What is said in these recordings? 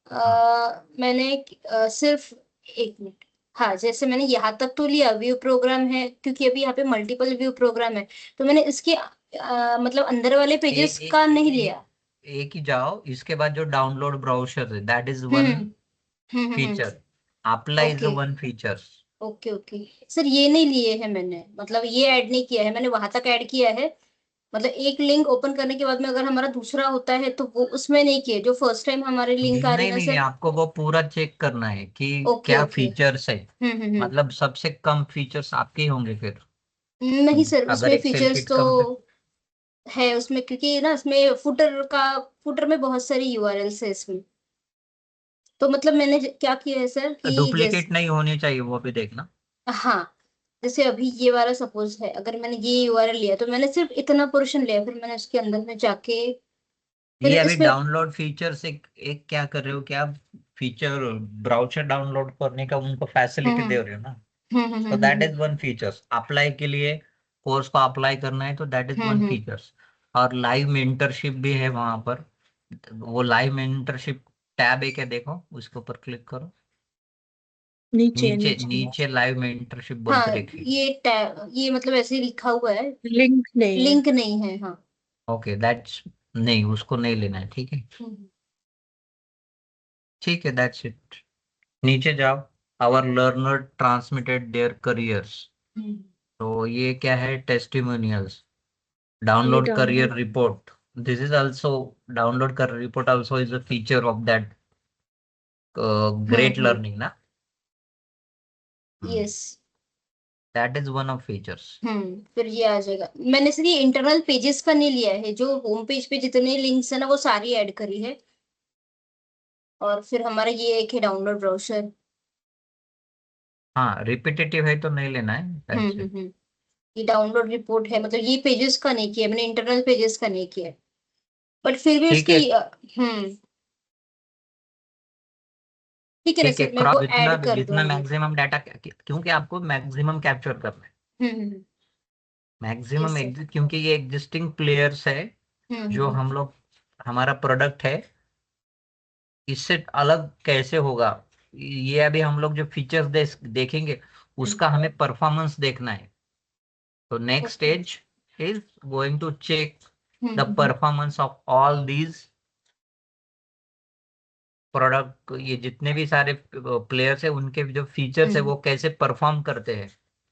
हाँ मैंने सिर्फ एक मिनट। हाँ, जैसे मैंने यहाँ तक तो लिया व्यू प्रोग्राम है, क्योंकि अभी यहाँ पे मल्टीपल व्यू प्रोग्राम है, तो मैंने इसके मतलब अंदर वाले पेजेस एक का नहीं एक लिया। एक ही जाओ, इसके बाद जो डाउनलोड ब्राउजर है, that is one hmm hmm. Feature. Apply is okay the one feature. Okay okay. Sir ये नहीं लिए हैं मैंने, मतलब ये ऐड नहीं किया है मैंने, वहां तक ऐड किया है। मतलब एक लिंक ओपन करने के बाद में अगर हमारा दूसरा होता है तो वो उसमें नहीं किया, जो फर्स्ट टाइम हमारे लिंक आ रही है नहीं ना नहीं नहीं, सर। आपको वो पूरा चेक करना है कि ओके क्या ओके। फीचर्स है। हम्म। मतलब सबसे कम फीचर्स आपके ही होंगे फिर। नहीं सर, अगर उसमें एक्सेल फीचर्स शीट तो कम है है उसमें, क्योंकि ना इसमें फुटर में बहुत सारी यूआरएल्स है इसमें। तो मतलब मैंने क्या किया है सर तो कि जैसे, डुप्लीकेट नहीं होनी चाहिए, वो भी देखना। हाँ, जैसे अभी ये वाला सपोज है, अगर मैंने ये यूआरएल लिया तो मैंने सिर्फ इतना पोर्शन लिया, फिर मैंने उसके अंदर में जाके फिर ये अभी इसमें। डाउनलोड फीचर्स एक क्या कर रहे हो क्या? फीचर ब्राउजर डाउनलोड करने का उनको फैसिलिटी हम्म दे रहे हो ना। तो that is one features. Apply के लिए कोर्स को अप्लाई करना है तो that is one hmm. Features. और लाइव मेंटरशिप भी है वहां पर। वो लाइव मेंटरशिप टैब है क्या, देखो उसके ऊपर क्लिक करो। नीचे है, नीचे नीचे नीचे लाइव मेंटरशिप बोल हाँ, कर एक है। ये मतलब ऐसे ही लिखा हुआ है। लिंक नहीं है। लिंक नहीं है, हाँ। ओके दैट्स, नहीं उसको नहीं लेना है, ठीक है। हम्म ठीक है, दैट्स इट। नीचे जाओ। Our learner transmitted their careers. Hmm. तो ये क्या है? टेस्टिमोनियल्स। ये download download. Career report. This is also, download कर report also is a feature of that great hmm. Learning ना। Yes. That is one of features. फिर ये आ जाएगा। मैंने सिर्फ ये इंटरनल पेजेस का नहीं लिया है, जो होम पेज पे जितने लिंक्स है ना वो सारी ऐड करी है। और फिर हमारा ये एक है डाउनलोड ब्राउजर। हाँ, रिपीटेटिव है तो नहीं लेना है, दैट्स इट। हम्म। ये डाउनलोड रिपोर्ट है, मतलब ये पेजेस का नहीं किया मैंने, इंटरनल पेजेस का नहीं किया। बट फिर भी ठीक है। उसकी ठीक है ना ठीक है, सर, मैं क्रॉप वो जितना ऐड कर जितना दूंगी। मैक्सिमम डाटा, क्योंकि आपको मैक्सिमम कैप्चर करना है। हम्म। Yes maximum sir. क्योंकि ये एग्जिस्टिंग प्लेयर्स है जो हम्म। हम लोग, हमारा प्रोडक्ट है, इससे अलग कैसे होगा? ये अभी हम लोग जो फीचर्स देखेंगे, उसका हमें परफॉर्मेंस देखना है। तो next okay. Stage is going to check the hmm. Performance of all these product. ये जितने भी सारे प्लेयर्स है, उनके जो फीचर्स है हम्म। वो कैसे परफॉर्म करते हैं,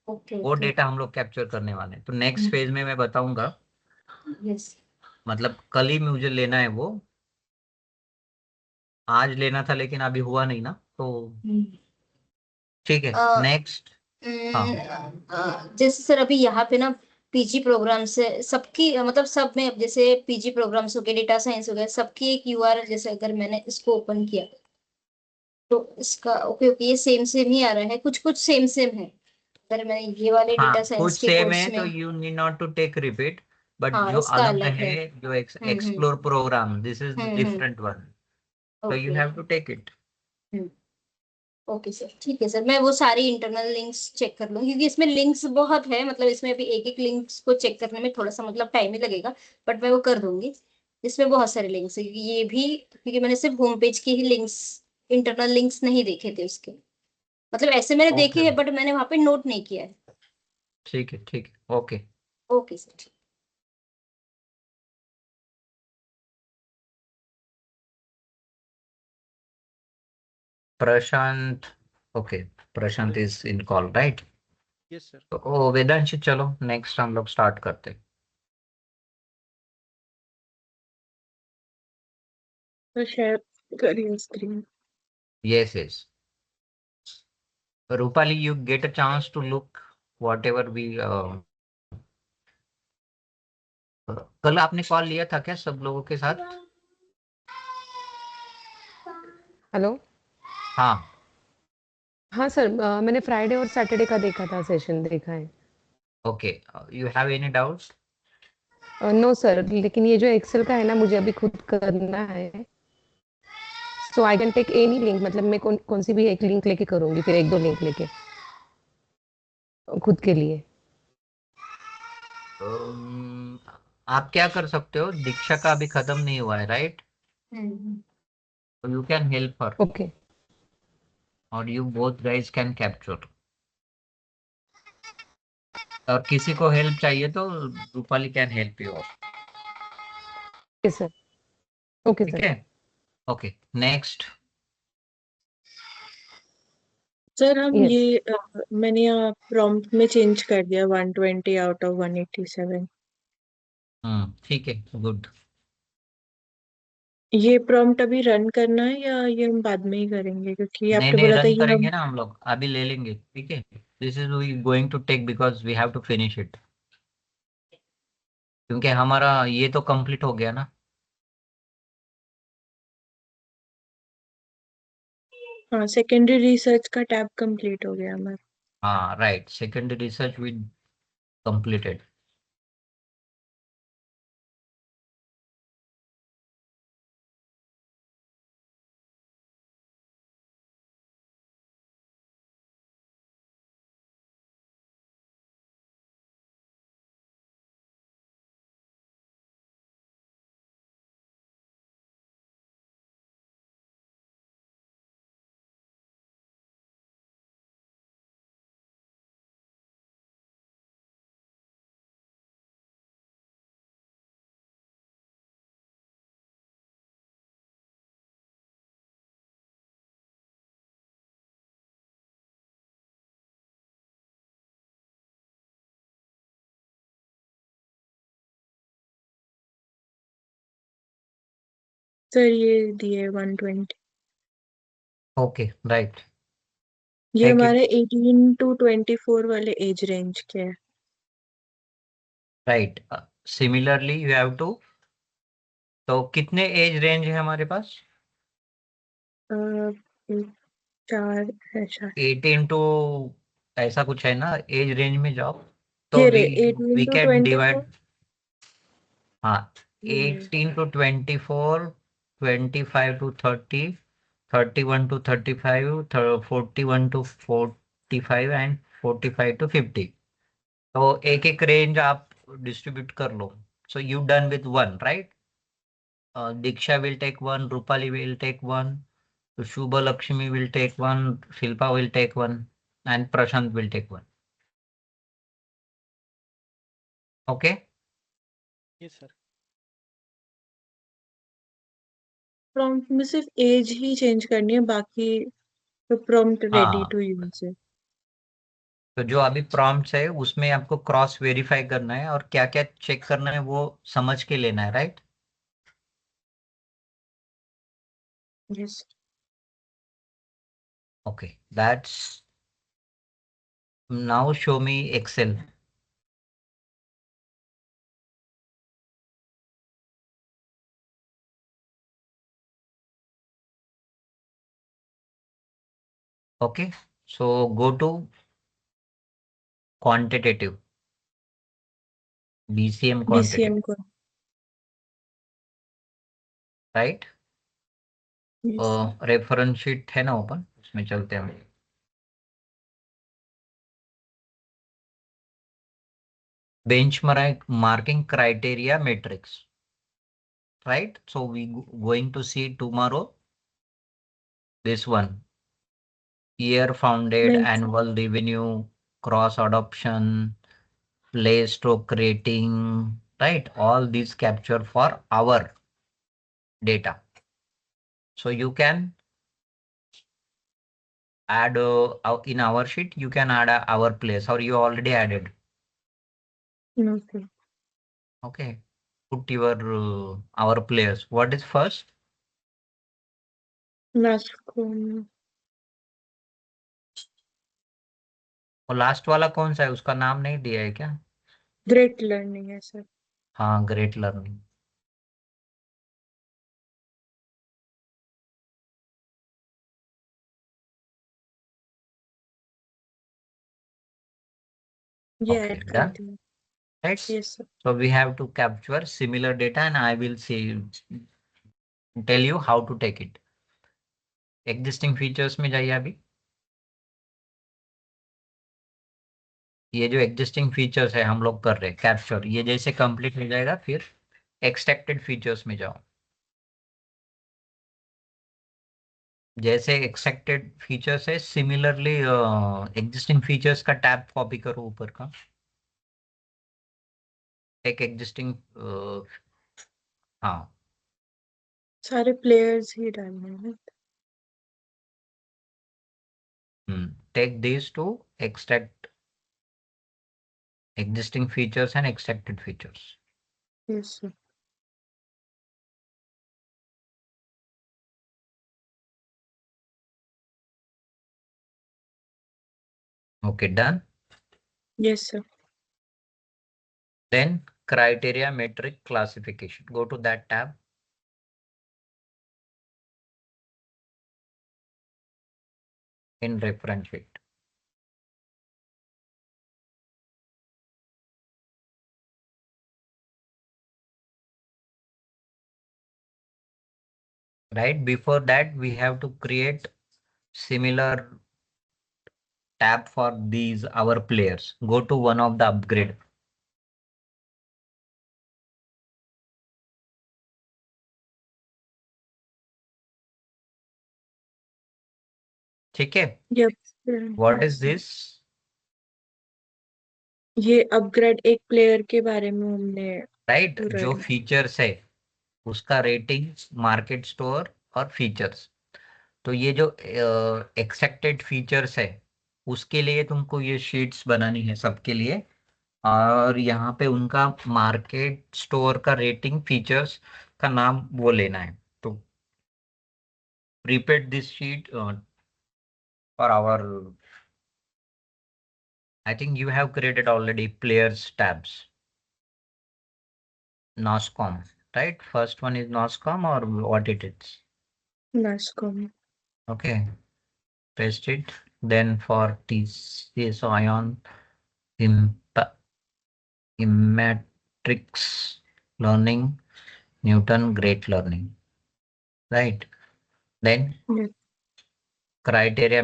ओके वो ओके। डेटा हम लोग कैप्चर करने वाले हैं। तो नेक्स्ट फेज में मैं बताऊंगा। यस। मतलब कल ही मुझे लेना है वो। आज लेना था लेकिन अभी हुआ नहीं ना, तो ठीक है नेक्स्ट। हाँ जैसे सर अभी यहाँ पे ना पीजी प्रोग्राम से सबकी मतलब सब में, अब जैसे पीजी प्रोग्राम्स हो गए, डेटा साइंस हो गया, सबकी एक यूआरएल, जैसे अगर मैंने इसको ओपन किया तो इसका ओके ओके, ये सेम सेम ही आ रहा है, कुछ कुछ सेम सेम है। अगर मैंने ये वाले डेटा हाँ, कुछ साइंस के सेम कोर्स है तो में। You need not to take repeat. But हाँ, जो इसका अलग अलग है। है, जो hmm. Explore programme, this is hmm. Different one. तो you okay have okay. To take it. Okay sir, ठीक है सर, मैं वो सारी इंटरनल लिंक्स चेक कर लूँ, क्योंकि इसमें लिंक्स बहुत है, मतलब इसमें अभी एक एक लिंक्स को चेक करने में थोड़ा सा मतलब टाइम ही लगेगा। बट मैं वो कर दूंगी। इसमें बहुत सारे लिंक्स है, क्योंकि ये भी, क्योंकि मैंने सिर्फ होम पेज के ही लिंक्स, इंटरनल लिंक्स नहीं देखे थे उसके। मतलब ऐसे मैंने देखे ओके, हैं, बट मैंने वहां पे नोट नहीं किया है। ठीक है ठीक है, okay. Okay sir. Prashant, okay. Prashant is in call, right? Yes sir. तो ओ वेदांश, चलो नेक्स्ट हम लोग स्टार्ट करते हैं। तो शेयर करिए screen. Yes yes. Rupali, you get a chance to look whatever we. कल आपने कॉल लिया था क्या सब लोगों के साथ? हेलो। हाँ। हाँ सर, मैंने फ्राइडे और सैटरडे का देखा था, सेशन देखा है। Okay, you have any doubts? No sir, लेकिन ये जो एक्सेल का है ना, मुझे अभी खुद करना है। So I can take any link, मतलब मैं कौन कौन सी भी एक लिंक लेके करूंगी, फिर एक दो लिंक लेके खुद के लिए। आप क्या कर सकते हो, दीक्षा का अभी खत्म नहीं हुआ है, right? Hmm. So you can help her, Okay. or you both guys can capture. और किसी को हेल्प चाहिए तो Rupali can help you. Okay, sir. Okay, ठीक sir. है, ओके नेक्स्ट। सर हम Yes. ये मैंने यहाँ प्रॉम्प्ट में चेंज कर दिया 120 आउट ऑफ 187। ठीक है, गुड। ये प्रॉम्प्ट अभी रन करना है या ये हम बाद में ही करेंगे, क्योंकि नहीं आपने नहीं, बोला था रन कि करेंगे हम ना हम लोग, अभी ले लेंगे, ठीक है। This is we going to take because we have to finish it, क्योंकि हमारा ये तो कंप्लीट हो गया ना। हाँ सेकेंडरी रिसर्च का टैब कंप्लीट हो गया हमारा। हाँ right, secondary research we completed. Sir ये दिए 120। ओके राइट, ये टेक इट। हमारे 18 टू 24 वाले एज रेंज के है। Right, similarly you have to. तो कितने एज रेंज है हमारे पास? अ, 4 है शायद। 18 टू ऐसा कुछ है ना, एज रेंज में जाओ तो ये वी रे 18 वी टू कैन 24। डिवाइड। हाँ, ये 18 to 24, 25 to 30, 31 to 35, 41 to 45 and 45 to 50। तो एक एक रेंज आप डिस्ट्रीब्यूट कर लो। So you done with one, right? Diksha will take one, Rupali will take one, Shubha Lakshmi will take one, Shilpa will take one, and Prashant will take one. Okay? Yes sir. Prompt में सिर्फ as ही change करनी है, बाकी तो prompt ready हाँ, to use है। तो जो अभी प्रॉम्प्ट्स है उसमें आपको क्रॉस वेरीफाई करना है और क्या क्या चेक करना है वो समझ के लेना है, right? Yes. Okay, that's now show me excel. Okay, so go to quantitative, BCM quantitative, BCM को। राइट? यस। रेफरेंस शीट है ना ओपन, उसमें चलते हैं हम। Benchmark marking criteria matrix, right? So we going to see tomorrow this one: year founded, नहीं annual revenue, cross adoption, play stroke rating, right? All these capture for our data. So you can add in our sheet, you can add our place, or you already added. No sir. Okay, put your our players. What is first? Last को और last वाला कौन सा है, उसका नाम नहीं दिया है क्या? ग्रेट लर्निंग है सर। हाँ, ग्रेट लर्निंग। ये Okay, ऐड कर done. दिया। Right. Yes sir. So we have to capture similar data and I will see tell you how to take it. Existing features में जाइए अभी। ये जो existing features है हम लोग कर रहे हैं कैप्चर, ये जैसे कंप्लीट हो जाएगा फिर एक्सट्रैक्टेड फीचर्स में जाओ। जैसे एक्सेप्टेड फीचर्स है, सिमिलरली एग्जिस्टिंग फीचर्स का टैब कॉपी करो ऊपर का, एक एग्जिस्टिंग, हाँ, सारे प्लेयर्स ही डालने हैं। Take this to extract existing features and extracted features. Yes sir. Okay, done. Yes sir. Then criteria metric classification. Go to that tab. In reference sheet. Right, before that we have to create similar tab for these our players. Go to one of the upgrade. ठीक है? Yup. What is this? ये upgrade एक player के बारे में हमने Right, पूरा जो फीचर्स है उसका रेटिंग, मार्केट स्टोर और फीचर्स। तो ये जो एक्सेप्टेड फीचर्स है उसके लिए तुमको ये शीट्स बनानी है सबके लिए, और यहाँ पे उनका मार्केट स्टोर का रेटिंग फीचर्स का नाम वो लेना है। तो prepare this sheet for our, I think you have created already players tabs, NASSCOM, right? First one is NASSCOM और what it is. NASSCOM. Okay, paste it. Then for TCS ion, Immatrix learning, Newton great learning, right? Then Yep. criteria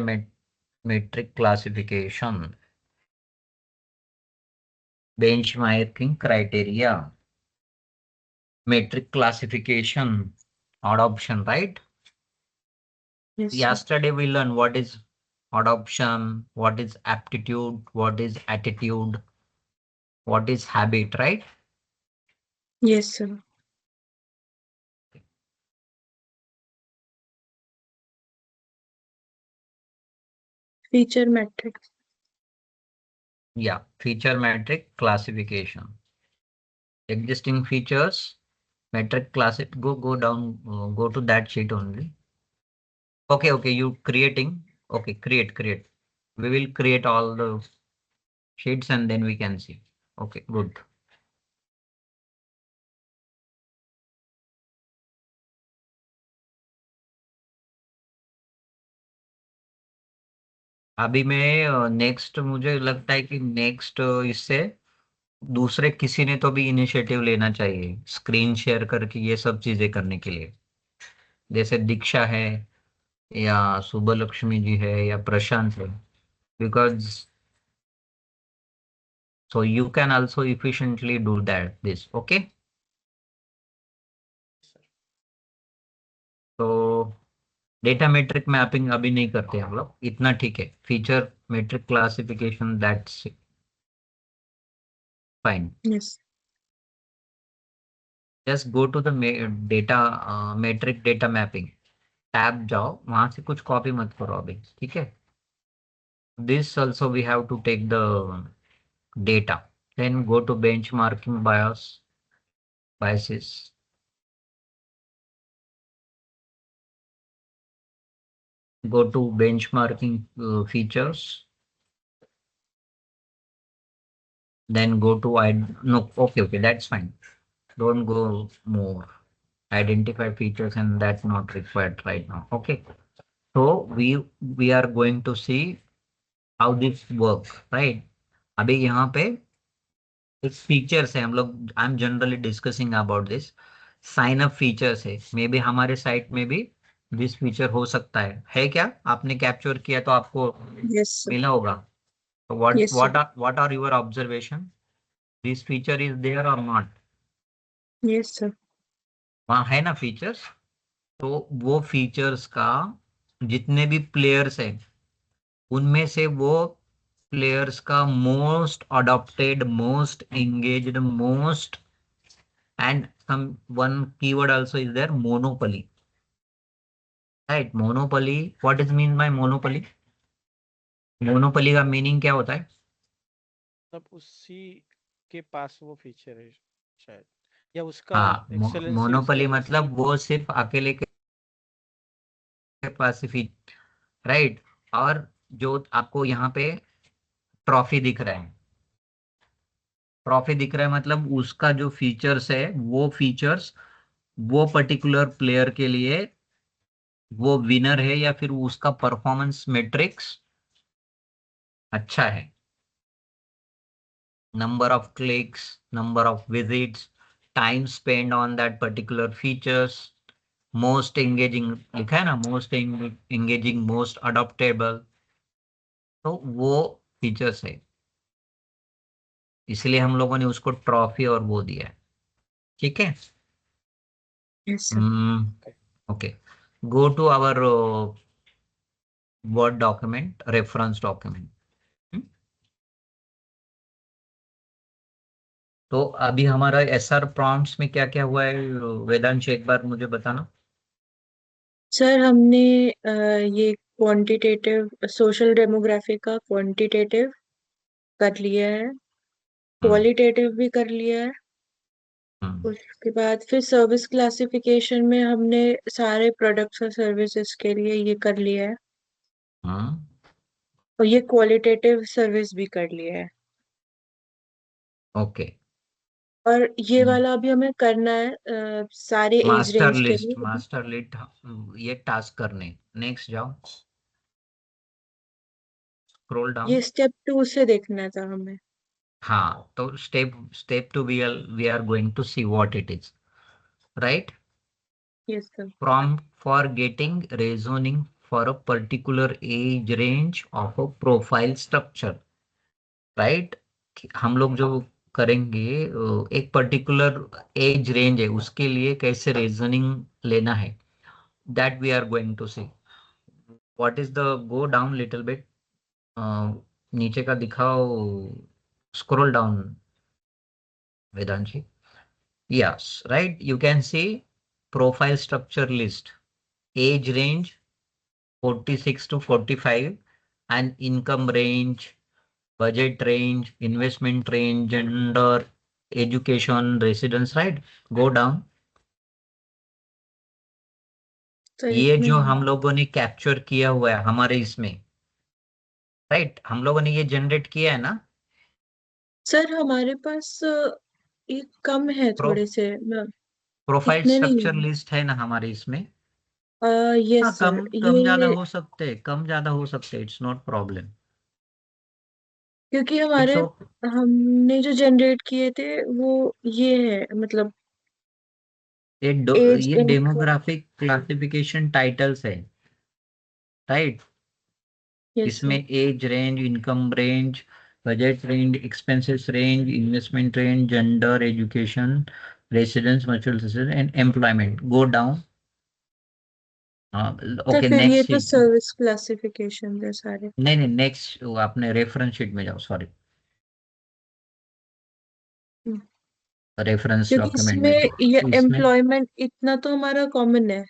metric classification, benchmarking criteria, metric classification, adoption, right? Yes, sir. Yesterday we learned what is adoption, what is aptitude, what is attitude, what is habit, right? Yes, sir. Feature metrics. Yeah, feature metric classification. Existing features, metric class, go down, go to that sheet only. Okay, you creating, okay, create. We will create all the sheets and then we can see. Okay, good. अभी मैं next, मुझे लगता है कि next इससे दूसरे किसी ने तो भी इनिशिएटिव लेना चाहिए स्क्रीन शेयर करके ये सब चीजें करने के लिए, जैसे दीक्षा है या सुबह लक्ष्मी जी है या प्रशांत है, because so you can also efficiently do this. Okay, तो डेटा मेट्रिक मैपिंग अभी नहीं करते हम लोग, इतना ठीक है। Feature metric classification, that's fine. Yes. Just go to the data metric data mapping tab, जाओ वहां से कुछ कॉपी मत करो अभी, ठीक है? This also we have to take the data, then go to benchmarking biases, go to benchmarking features, then go to no, okay, that's fine, don't go more, identify features, and that's not required right now. Okay, so we are going to see how this works, right? अभी यहाँ पे एक features है, हम लोग I am generally discussing about this, sign up features है, may be हमारे site में भी दिस फीचर हो सकता है क्या? आपने कैप्चर किया तो आपको Yes, sir. मिला होगा। So what Yes, sir. what are your observation? This feature is there or not? Yes, sir. वहाँ है ना फीचर्स, तो वो फीचर्स का जितने भी प्लेयर्स हैं उनमें से वो प्लेयर्स का most adopted, most engaged, most, and some one keyword also is there, monopoly, right? Monopoly, what is mean by monopoly? Monopoly का मीनिंग क्या होता है? मतलब उसी के पास वो फीचर है शायद, या उसका हाँ, एक्सेलेंसी उसके मोनोपोली पास है। मतलब वो सिर्फ अकेले के पास ही, राइट? और जो आपको यहाँ पे ट्रॉफी दिख रहा है, ट्रॉफी दिख रहा है मतलब उसका जो फीचर्स है वो फीचर्स वो पर्टिकुलर प्लेयर के लिए वो विनर है या फिर उसका परफॉर्मेंस मैट्रिक्स अच्छा है। Number of clicks, number of visits, time spent on that particular features, most engaging लिखा है ना, most engaging, most adoptable, तो वो फीचर्स है, इसलिए हम लोगों ने उसको ट्रॉफी और वो दिया है। ठीक है। Yes sir. Okay, go to our word document, reference document. तो अभी हमारा एसआर प्रॉम्प्ट्स में क्या क्या हुआ है, वेदांश एक बार मुझे बताना। सर हमने ये क्वांटिटेटिव सोशल डेमोग्राफी का क्वांटिटेटिव कर लिया है, क्वालिटेटिव भी कर लिया है। हम्म, उसके बाद फिर सर्विस क्लासिफिकेशन में हमने सारे प्रोडक्ट्स और सर्विसेज के लिए ये कर लिया है, हम्म, और ये क्वालिटेटिव सर्विस भी कर लिया है। ओके। और ये वाला अभी हमें करना है सारे एज मास्टर रेंज के लिस्ट, लिए। मास्टर लिस्ट, ये टास्क करने, नेक्स्ट जाओ, स्क्रॉल डाउन। ये स्टेप 2 से देखना था हमें। हाँ, तो step step two we are going to see what it is, right? Yes sir. Prompt for getting reasoning for a particular age range of a profile structure, right? हम लोग जो करेंगे एक पर्टिकुलर एज रेंज है उसके लिए कैसे reasoning लेना है, that we are going to see. What is the, go down little bit, नीचे का दिखाओ, scroll down Vedanshi. Yes, right, you can see profile structure list, age range 46 to 45, and income range, budget range, investment range, gender, education, residence, right? Go down. तो ये इसमें जो हम लोगों ने कैप्चर किया हुआ है हमारे इसमें, राइट, हम लोगों ने ये जनरेट किया है ना। सर हमारे पास ये कम है प्रो थोड़े से प्रोफाइल इतने नहीं स्ट्रक्चर लिस्ट है ना हमारे इसमें। है। हाँ, यस कम सर कम ज्यादा ये हो सकते हैं, कम ज्यादा हो सकते हैं, इट्स नॉट प्रॉब्लम। क्योंकि हमारे इट्स हमने जो जनरेट किए थे वो ये है मतलब एज ये इन। डेमोग्राफिक क्लासिफिकेशन टाइटल्स है, राइट? यस इसमें sir. Age range, income range, budget range, expenses range, investment range, gender, education, residence, mutual residence and employment. Go down. तो ओके, फिर ये नेक्स्ट तो शीट। सर्विस क्लासिफिकेशन है सारे। नहीं नहीं, नेक्स्ट आपने रेफरेंस शीट में जाओ, सॉरी, हम्म, रेफरेंस क्योंकि डॉक्यूमेंट इसमें में ये जाओ, इसमें, एम्प्लॉयमेंट इतना तो हमारा कॉमन है,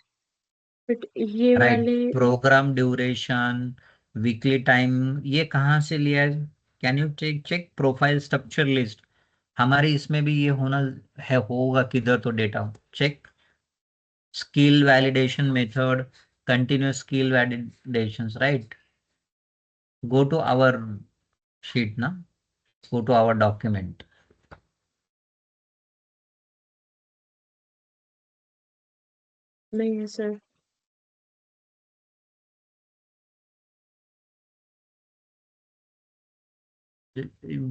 बट ये राइट, वाले। प्रोग्राम ड्यूरेशन, वीकली टाइम, ये कहाँ से लिया है? Can you check check profile structure list, हमारे इसमें भी ये होना है, होगा किधर तो data check. Skill validation method, continuous skill validations, right? Go to our sheet na, go to our document. नहीं है sir.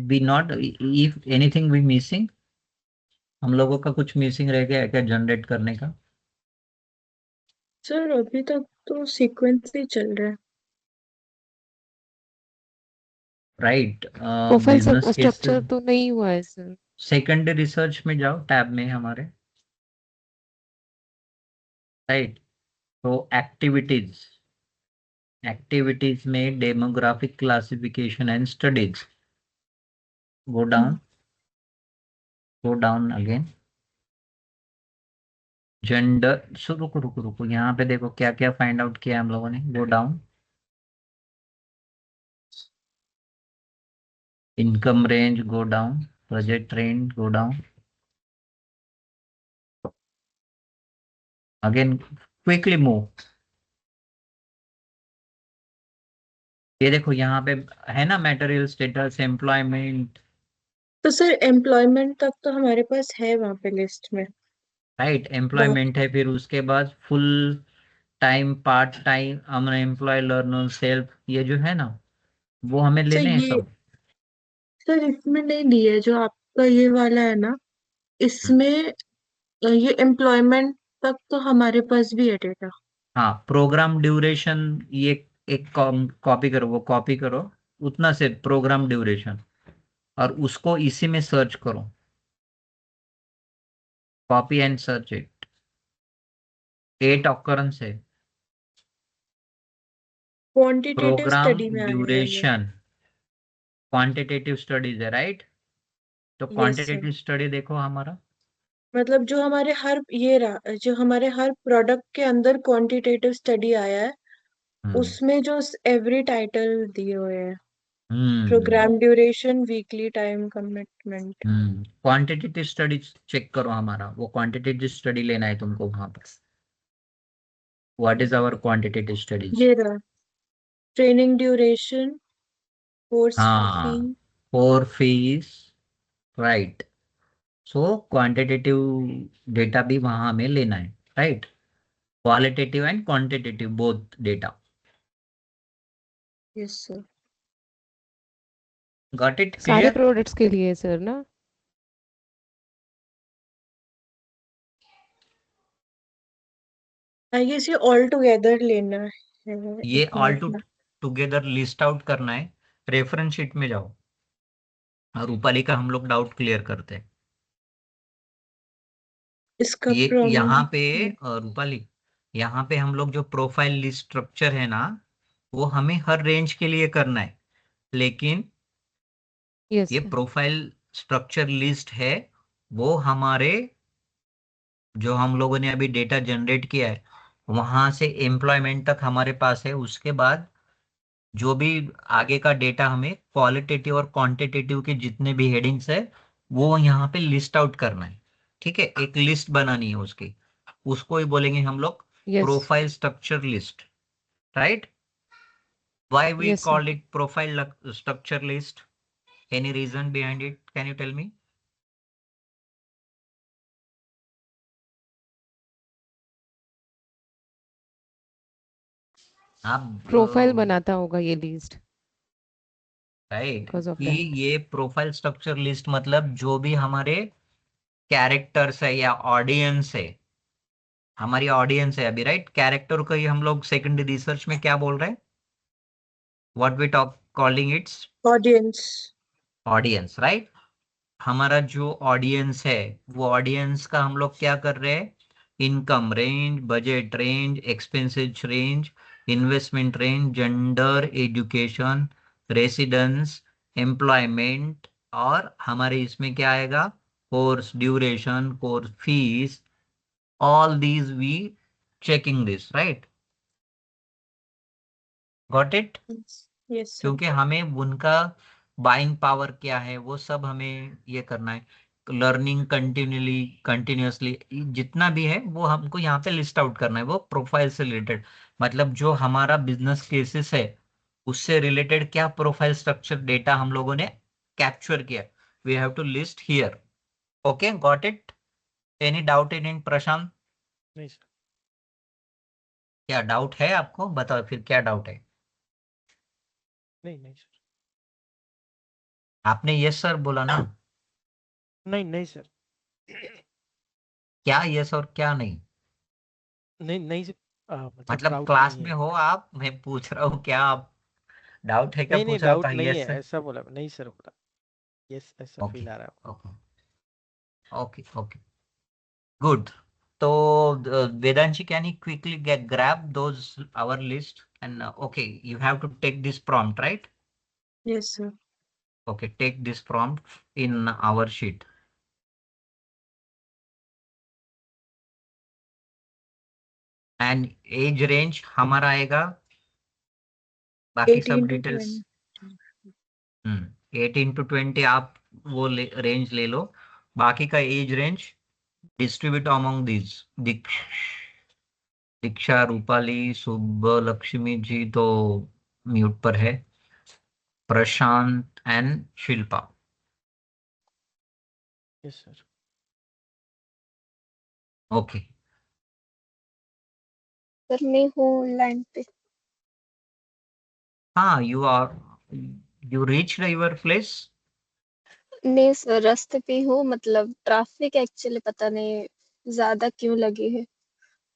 We not, if anything we missing, हम लोगों का कुछ मिसिंग रह गया है क्या जनरेट करने का? सर अभी तक तो सीक्वेंस ही चल रहा है। Right, profile business case, structure तो नहीं हुआ है सर। सेकेंडरी रिसर्च में जाओ, टैब में हमारे, राइट, तो एक्टिविटीज, एक्टिविटीज में demographic classification and studies, go down again. Gender, so रुको रुको रुको, यहाँ पे देखो क्या क्या फाइंड आउट किया हम लोगों ने। Go down, income range go down, budget range गो डाउन अगेन, क्विकली मूव। ये देखो यहाँ पे है ना, मटेरियल स्टेटस, एम्प्लॉयमेंट, तो सर एम्प्लॉयमेंट तक तो हमारे पास है वहाँ पे लिस्ट में। राइट, बाकी एम्प्लॉयमेंट है, फिर उसके बाद फुल टाइम, पार्ट टाइम, अन एम्प्लॉय, लर्नर, सेल्फ, ये जो है ना वो हमें सर लेने हैं ये सब। सर इसमें नहीं दिया जो आपका ये वाला है ना, इसमें ये एम्प्लॉयमेंट तक तो हमारे पास भी है डेटा। हाँ, प्रोग्राम ड्यूरेशन, ये एक कॉपी करो, वो कॉपी करो उतना से, प्रोग्राम ड्यूरेशन, और उसको इसी में सर्च करो, copy and search it. 8 occurrence है। क्वांटिटेटिव प्रोग्राम स्टडी में आएगा ये। ड्यूरेशन, क्वांटिटेटिव स्टडीज है, राइट। तो यस सर। क्वांटिटेटिव स्टडी देखो हमारा, मतलब जो हमारे हर ये रहा, जो हमारे हर प्रोडक्ट के अंदर क्वांटिटेटिव स्टडी आया है, हम्म उसमें जो एवरी टाइटल दिए हुए हैं, hmm programme duration, weekly time commitment. Quantitative study check करो हमारा, वो क्वांटिटेटिव स्टडी लेना है तुमको वहां पर। What is our quantitative studies? ये रहा, ट्रेनिंग ड्यूरेशन, कोर्स फी। हाँ, 4 fees, right. So quantitative data भी वहां हमें लेना है, right. Qualitative and quantitative both data. Yes sir. Got it, सारे क्लियर? प्रोडक्ट्स के लिए सर ना? आई गेस ये ऑल टुगेदर लेना है ये इतना ऑल इतना। टुगेदर लिस्ट आउट करना है। रेफरेंस शीट में जाओ और रूपाली का हम लोग डाउट क्लियर करते हैं। इसका ये यहाँ पे प्रॉब्लम। रूपाली, यहाँ पे हम लोग जो प्रोफाइल लिस्ट स्ट्रक्चर है ना, वो हमें हर रेंज के लिए करना है, लेकिन यस ये सर। प्रोफाइल स्ट्रक्चर लिस्ट है वो हमारे, जो हम लोगों ने अभी डेटा जनरेट किया है वहां से एम्प्लॉयमेंट तक हमारे पास है। उसके बाद जो भी आगे का डेटा हमें क्वालिटेटिव और क्वांटिटेटिव के जितने भी हेडिंग्स है वो यहाँ पे लिस्ट आउट करना है। ठीक है, एक लिस्ट बनानी है उसकी, उसको ही बोलेंगे हम लोग yes. Profile structure list, right. Why we yes sir. Called it profile structure list? Any reason behind it, can you tell me? आप प्रोफाइल बनाता होगा ये लिस्ट, राइट, बिकॉज ऑफ कि दैट। ये प्रोफाइल स्ट्रक्चर लिस्ट मतलब जो भी हमारे कैरेक्टर्स है या ऑडियंस है, हमारी ऑडियंस है अभी, राइट। कैरेक्टर को ही हम लोग सेकेंडरी रिसर्च में क्या बोल रहे हैं? What we talk calling it's audience. Audience, right. हमारा जो ऑडियंस है वो ऑडियंस का हम लोग क्या कर रहे हैं? Income range, budget range, expenses range, investment range, gender, education, residence, employment, और हमारे इसमें क्या आएगा? Course duration, course fees, all these we checking this, right. Got it? Yes sir. क्योंकि हमें उनका बाइंग पावर क्या है वो सब हमें ये करना है। लर्निंग कंटिन्यूली, कंटिन्यूअसली जितना भी है वो हमको यहाँ पे लिस्ट आउट करना है, वो प्रोफाइल से रिलेटेड, मतलब जो हमारा बिजनेस केसेस है उससे रिलेटेड क्या प्रोफाइल स्ट्रक्चर डेटा हम लोगों ने कैप्चर किया, we have to list here. Okay, got it? Any doubt in Prashant? नहीं सर। क्या डाउट है आपको, बताओ फिर क्या डाउट है। नहीं नहीं सर। आपने यस सर बोला ना, नहीं नहीं सर। क्या यस और क्या नहीं? नहीं नहीं सर। मतलब मतलब डाउट क्लास नहीं में है। हो आप, मैं पूछ रहा हूँ क्या आप, डाउट है क्या नहीं नहीं पूछ रहा हूँ, डाउट कहा नहीं है, यस सर। ऐसा बोला नहीं सर, बोला यस, ऐसा ओके फील आ रहा है। Okay okay okay, good. तो Vedanshi, can you quickly grab those our list and okay, you have to take this prompt, right? Yes, sir. Okay, take this prompt in our sheet. And age range हमारा आएगा, बाकी सब 18 to details 20. 18 to 20 आप वो range ले लो, बाकी का age range distribute among these. Diksha, Rupali, Subbalakshmi ji तो म्यूट पर है, Prashant and Shilpa. Yes sir. Okay, sir मैं हूँ लाइन पे। हाँ, यू रीच योर प्लेस। नहीं सर, रास्ते पे हूँ, मतलब ट्रैफिक एक्चुअली पता नहीं ज्यादा क्यों लगी है,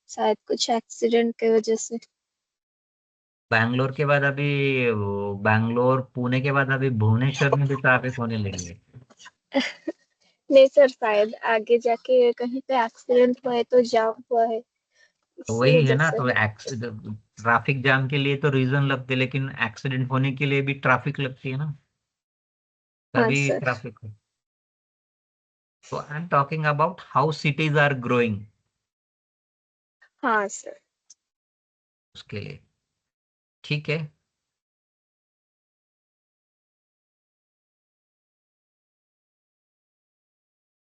शायद कुछ एक्सीडेंट की वजह से। बैंगलोर के बाद अभी बैंगलोर पुणे के बाद अभी भुवनेश्वर में भी ट्रैफिक होने लगी है। नहीं सर, शायद आगे जाके कहीं पे एक्सीडेंट हुआ है तो जाम हुआ है, तो इसी वही है वजह ना, से। तो ट्रैफिक जाम के लिए तो रीजन लगते, लेकिन एक्सीडेंट होने के लिए भी ट्रैफिक लगती है ना, हाँ तभी सर। ट्रैफिक हो। तो I am talking about how cities are growing, हाँ सर। उसके लिए। ठीक है,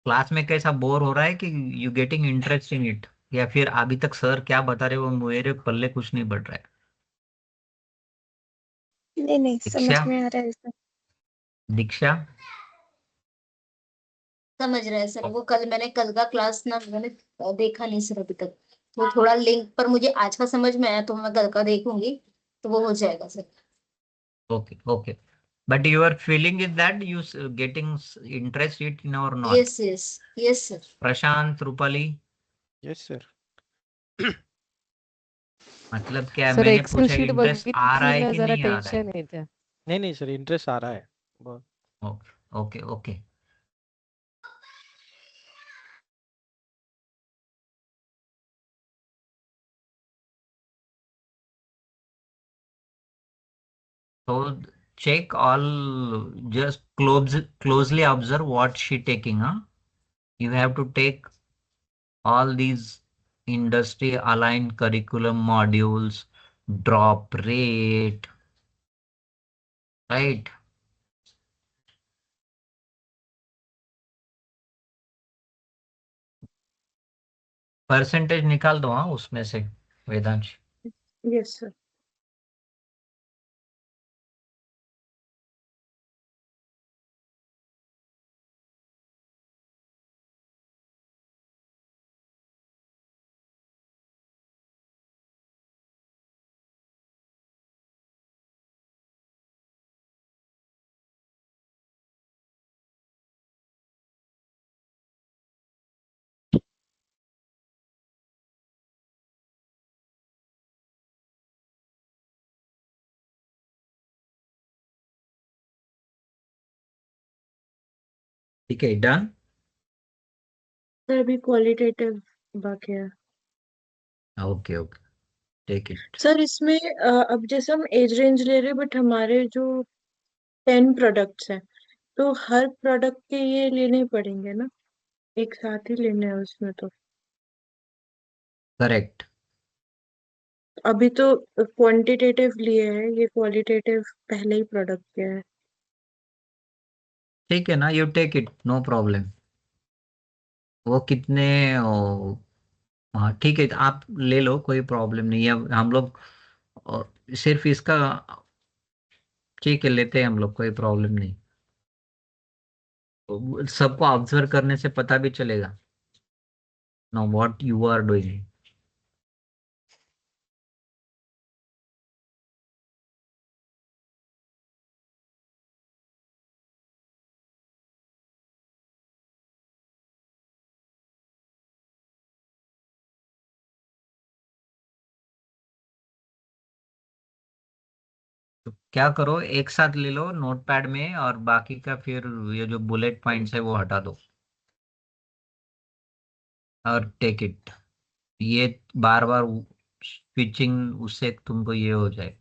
क्लास में कैसा बोर हो रहा है कि you getting interest in it, या फिर अभी तक सर क्या बता रहे वो मेरे पल्ले कुछ नहीं बढ़ रहा है? नहीं नहीं, समझ दीक्षा, में आ रहा है सर। दीक्षा, समझ रहे हैं सर, वो कल मैंने कल का क्लास ना मैंने देखा नहीं सर अभी तक, तो थोड़ा लिंक पर मुझे आज का समझ में आया, तो मैं कल का देखूंगी तो वो हो जाएगा sir. Okay okay, but your feeling is that you getting interest it in or not? Yes yes yes sir. Prashant, Rupali, yes sir. मतलब क्या, सर मैंने एक्सेल पूछा शीट इंटरेस्ट आ रहा बघितली है ना, कि जरा नहीं आ रहा है? टेंशन येतं। नहीं नहीं सर, इंटरेस्ट आ रहा है बहुत। Okay okay okay, so check all, just closely observe what she taking, huh? You have to take all these industry aligned curriculum modules, drop rate, right? Percentage निकाल दो हाँ उसमें से, वेदांश। Yes, sir. ठीक है, डन। सर अभी qualitative बाकी है। Okay okay, take it. Sir इसमें अब जैसे हम एज रेंज ले रहे हैं, बट हमारे जो 10 प्रोडक्ट्स हैं, तो हर प्रोडक्ट के ये लेने पड़ेंगे ना, एक साथ ही लेने हैं उसमें तो। करेक्ट। अभी तो क्वांटिटेटिव लिए है, ये क्वालिटेटिव पहले ही प्रोडक्ट के है। ठीक है ना, you take it, no problem. वो कितने हाँ ठीक है, आप ले लो, कोई प्रॉब्लम नहीं है। हम लोग सिर्फ इसका, ठीक है, लेते हैं हम लोग, कोई प्रॉब्लम नहीं। सबको ऑब्जर्व करने से पता भी चलेगा no what you are doing. तो क्या करो, एक साथ ले लो नोटपैड में, और बाकी का फिर ये जो बुलेट पॉइंट्स है वो हटा दो और टेक इट। ये बार बार स्विचिंग उससे तुमको ये हो जाए।